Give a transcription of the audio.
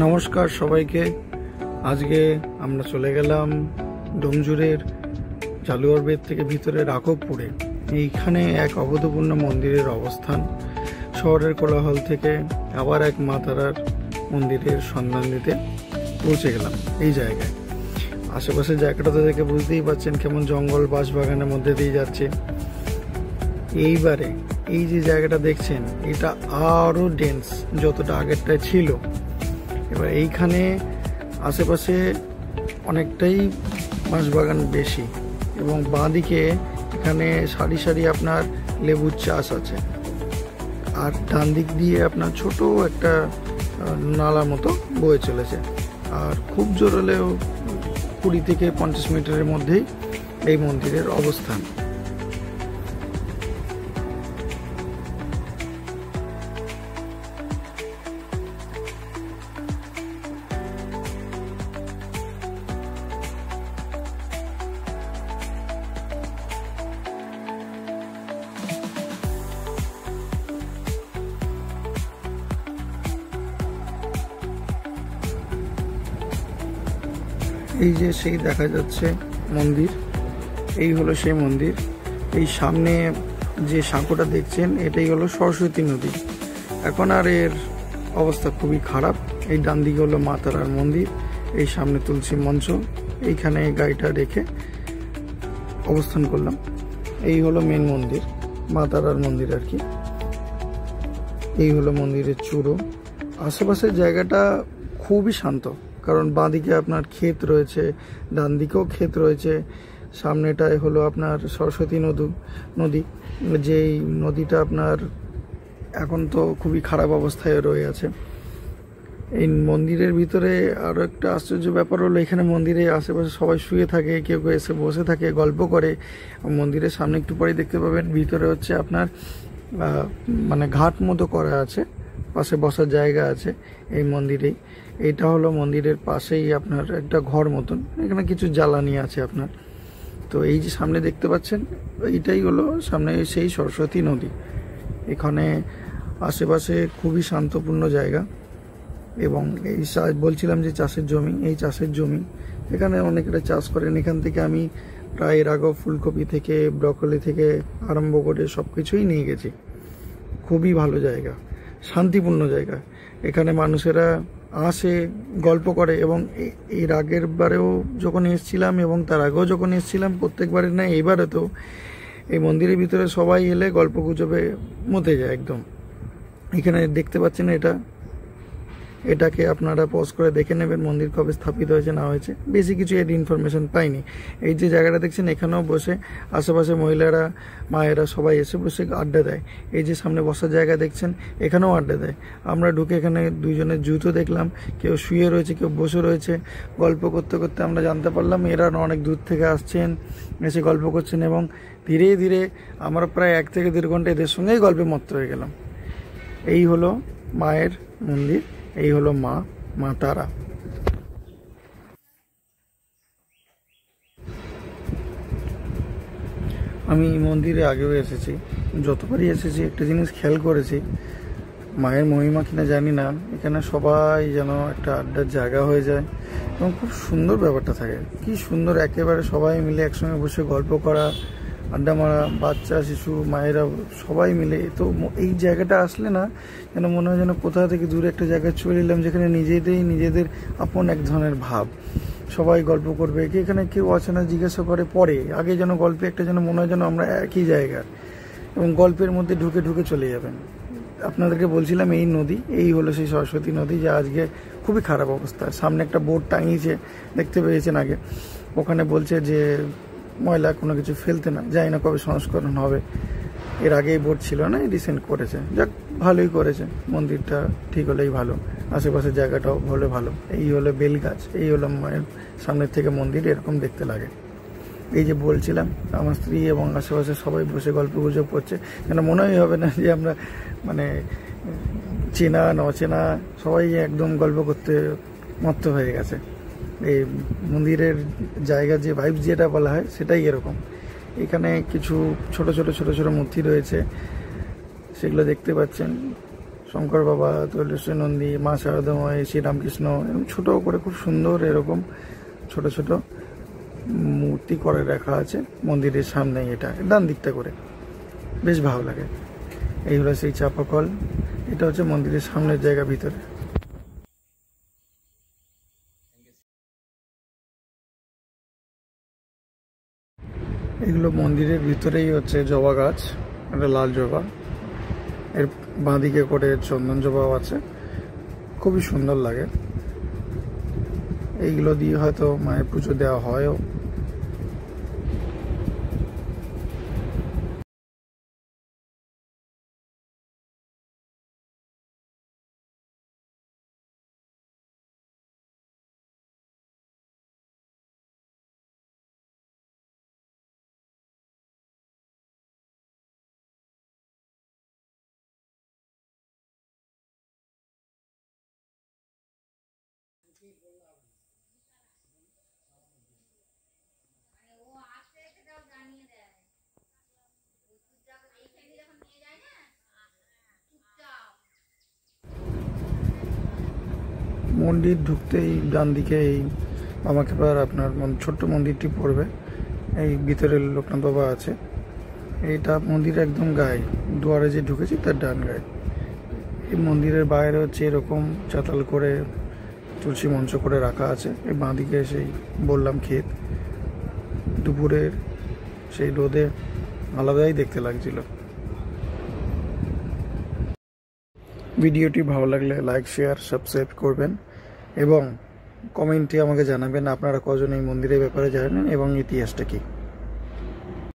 নমস্কার সবাইকে। আজকে আমরা চলে গেলাম ডোমজুড়ের জালুয়ার বেদ থেকে ভিতরে রাঘবপুরে। এইখানে এক অভূতপূর্ণ মন্দিরের অবস্থান। শহরের কোলাহল থেকে আবার এক মা তারার মন্দিরের সন্ধান দিতে পৌঁছে গেলাম এই জায়গায়। আশেপাশের জায়গাটা তো দেখে বুঝতেই পারছেন কেমন জঙ্গল বাঁশবাগানের মধ্যে দিয়ে যাচ্ছে। এইবারে এই যে জায়গাটা দেখছেন এটা আরো ডেন্স যতটা আগেরটায় ছিল। এবার এইখানে আশেপাশে অনেকটাই বাঁশবাগান বেশি এবং বাঁদিকে এখানে সারি সারি আপনার লেবুর চাষ আছে, আর ডান দিক দিয়ে আপনার ছোট একটা নালা মতো বয়ে চলেছে। আর খুব জোর হলেও 20 থেকে 50 মিটারের মধ্যেই এই মন্দিরের অবস্থান। এই যে সেই দেখা যাচ্ছে মন্দির, এই হলো সেই মন্দির। এই সামনে যে সাঁকোটা দেখছেন এটাই হলো সরস্বতী নদী। এখন আর এর অবস্থা খুবই খারাপ। এই ডান দিকে হলো মা তারার মন্দির, এই সামনে তুলসী মঞ্চ। এইখানে গাড়িটা রেখে অবস্থান করলাম। এই হলো মেন মন্দির, মা তারার মন্দির আর কি। এই হলো মন্দিরের চূড়ো। আশেপাশের জায়গাটা খুবই শান্ত, কারণ বাঁদিকে আপনার ক্ষেত রয়েছে, ডান দিকেও ক্ষেত রয়েছে। সামনেটায় হলো আপনার সরস্বতী নদী, যেই নদীটা আপনার এখন তো খুবই খারাপ অবস্থায় রয়ে আছে। এই মন্দিরের ভিতরে আরও একটা আশ্চর্য ব্যাপার হলো এখানে মন্দিরে আশেপাশে সবাই শুয়ে থাকে, কেউ কেউ এসে বসে থাকে, গল্প করে। মন্দিরের সামনে একটু পরে দেখতে পাবেন ভিতরে হচ্ছে আপনার মানে ঘাট মতো করা আছে, পাশে বসার জায়গা আছে এই মন্দিরেই। এইটা হলো মন্দিরের পাশেই আপনার একটা ঘর মতন, এখানে কিছু জ্বালানি আছে আপনার। তো এই যে সামনে দেখতে পাচ্ছেন এইটাই হলো সামনে সেই সরস্বতী নদী। এখানে আশেপাশে খুবই শান্তপূর্ণ জায়গা। এবং এই বলছিলাম যে চাষের জমি, এই চাষের জমি এখানে অনেকেরা চাষ করেন। এখান থেকে আমি প্রায় রাঘব ফুলকপি থেকে ব্রকলি থেকে আরম্ভ করে সব কিছুই নিয়ে গেছি। খুবই ভালো জায়গা, শান্তিপূর্ণ জায়গা। এখানে মানুষেরা আসে, গল্প করে। এবং এর আগের বারেও যখন এসেছিলাম এবং তার আগেও যখন এসেছিলাম, প্রত্যেকবারের না এবারে তো এই মন্দিরের ভিতরে সবাই এলে গল্প গুজবে মতে যায় একদম। এখানে দেখতে পাচ্ছেন এটাকে আপনারা পজ করে দেখে নেবেন মন্দির কবে স্থাপিত হয়েছে না হয়েছে। বেশি কিছু এর ইনফরমেশন পাইনি। এই যে জায়গাটা দেখছেন এখানেও বসে আশেপাশে মহিলারা মায়েরা সবাই এসে বসে আড্ডা দেয়। এই যে সামনে বসার জায়গা দেখছেন এখানেও আড্ডা দেয়। আমরা ঢুকে এখানে দুইজনের জুতো দেখলাম, কেউ শুয়ে রয়েছে কেউ বসে রয়েছে। গল্প করতে করতে আমরা জানতে পারলাম এরা অনেক দূর থেকে আসছেন, এসে গল্প করছেন। এবং ধীরে ধীরে আমরা প্রায় 1 থেকে 1.5 ঘন্টা এদের সঙ্গেই গল্পে মত্ত হয়ে গেলাম। এই হলো মায়ের মন্দির, এই হলো মা তারা। আমি মন্দিরে আগেও এসেছি, যতবারই এসেছি একটা জিনিস খেয়াল করেছি, মায়ের মহিমা কিনা জানি না, এখানে সবাই যেন একটা আড্ডার জায়গা হয়ে যায় এবং খুব সুন্দর ব্যাপারটা থাকে। কি সুন্দর একেবারে সবাই মিলে একসঙ্গে বসে গল্প করা, আড্ডা মারা, বাচ্চা শিশু মায়েরা সবাই মিলে। তো এই জায়গাটা আসলে না যেন মনে হয় যেন কোথা থেকে দূরে একটা জায়গায় চলে এলাম, যেখানে নিজেদের আপন এক ধরনের ভাব। সবাই গল্প করবে, এখানে কেউ আছে না জিজ্ঞাসা করে পরে, আগে যেন গল্পে একটা যেন মনে হয় যেন আমরা একই জায়গার, এবং গল্পের মধ্যে ঢুকে ঢুকে চলে যাবেন। আপনাদেরকে বলছিলাম এই নদী, এই হলো সেই সরস্বতী নদী, যা আজকে খুবই খারাপ অবস্থা। সামনে একটা বোর্ড টাঙিয়েছে, দেখতে পেয়েছেন আগে, ওখানে বলছে যে ময়লা কোনো কিছু ফেলতে না। জানি না কবে সংস্করণ হবে, এর আগেই বোর্ড ছিল না, রিসেন্ট করেছে। যাক, ভালোই করেছে। মন্দিরটা ঠিক হলেই ভালো, আশেপাশের জায়গাটাও হলে ভালো। এই হলো বেলগাছ, এই হলো মায়ের সামনের থেকে মন্দির এরকম দেখতে লাগে। এই যে বলছিলাম আমার স্ত্রী এবং আশেপাশে সবাই বসে গল্প গুজব করছে, যেন মনেই হবে না যে আমরা মানে চেনা নচেনা, সবাই একদম গল্প করতে মত্ত হয়ে গেছে। এই মন্দিরের জায়গা যে ভাইবস যেটা বলা হয় সেটাই এরকম। এখানে কিছু ছোট ছোট মূর্তি রয়েছে, সেগুলো দেখতে পাচ্ছেন। শঙ্কর বাবা, তৈলেশ্বর নন্দী, মা শারদাময়, শ্রীরামকৃষ্ণ, এরকম ছোট করে খুব সুন্দর এরকম ছোট ছোট মূর্তি করে রাখা আছে মন্দিরের সামনে। এটা ডান দিকটা করে বেশ ভালো লাগে। এই হলো সেই চাপা কল। এটা হচ্ছে মন্দিরের সামনের জায়গা ভিতরে। এগুলো মন্দিরের ভিতরেই হচ্ছে জবা গাছ, একটা লাল জবা, এর বাঁদিকে করে চন্দন জবাও আছে, খুবই সুন্দর লাগে। এইগুলো দিয়ে হয়তো মায়ের পুজো দেওয়া হয়ও। মন্দির ঢুকতেই ডান দিকে এই আমাকে আপনার ছোট্ট মন্দিরটি পড়বে। এই ভিতরে লোকনাথ বাবা আছে। এইটা মন্দির একদম গায়ে, দুয়ারে যে ঢুকেছি তার ডান গায়ে। এই মন্দিরের বাইরে হচ্ছে এরকম চাতাল করে তুলসী মঞ্চ করে রাখা আছে। এই বাঁদিকে সেই বললাম ক্ষেত, দুপুরের সেই রোদে আলাদাই দেখতে লাগছিল। ভিডিওটি ভালো লাগলে লাইক, শেয়ার, সাবস্ক্রাইব করবেন এবং কমেন্টে আমাকে জানাবেন আপনারা কজন এই মন্দিরের ব্যাপারে জানেন এবং ইতিহাসটা কি।